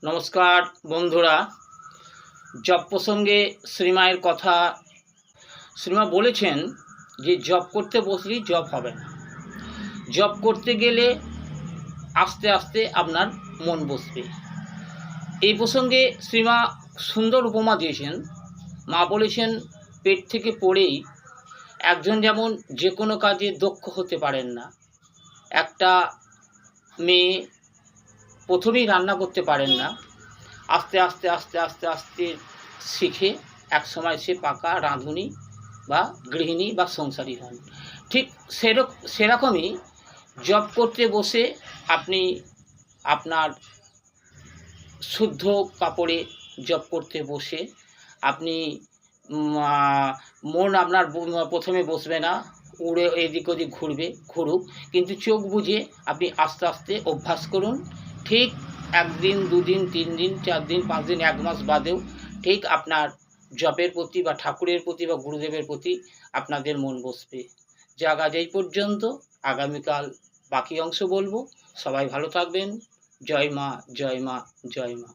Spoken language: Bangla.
নমস্কার বন্ধুরা, জব প্রসঙ্গে শ্রীমায়ের কথা। শ্রীমা বলেছেন যে জব করতে বসলেই জব হবে না, জব করতে গেলে আস্তে আস্তে আপনার মন বসবে। এই প্রসঙ্গে শ্রীমা সুন্দর উপমা দিয়েছেন। মা বলেছেন পেট থেকে পড়েই একজন যেমন যে কোনো কাজে দক্ষ হতে পারেন না, একটা মেয়ে প্রথমেই রান্না করতে পারেন না, আস্তে আস্তে আস্তে আস্তে আস্তে শিখে একসময় সে পাকা রাঁধুনি বা গৃহিণী বা সংসারী হন। ঠিক সেরকমই জব করতে বসে আপনি আপনার শুদ্ধ কাপড়ে জব করতে বসে আপনি মন আপনার প্রথমে বসবে না, উড়ে এদিক ওদিক ঘুরুক, কিন্তু চোখ বুজে আপনি আস্তে আস্তে অভ্যাস করুন। ঠিক 1 দিন 2 দিন 3 দিন 4 দিন 5 দিন 1 মাস বাদেও ঠিক আপনার জবের প্রতি বা ঠাকুরের প্রতি বা গুরুদেবের প্রতি আপনাদের মন বসবে। যাক আজ এই পর্যন্ত, আগামীকাল বাকি অংশ বলবো। সবাই ভালো থাকবেন। জয় মা, জয় মা, জয় মা।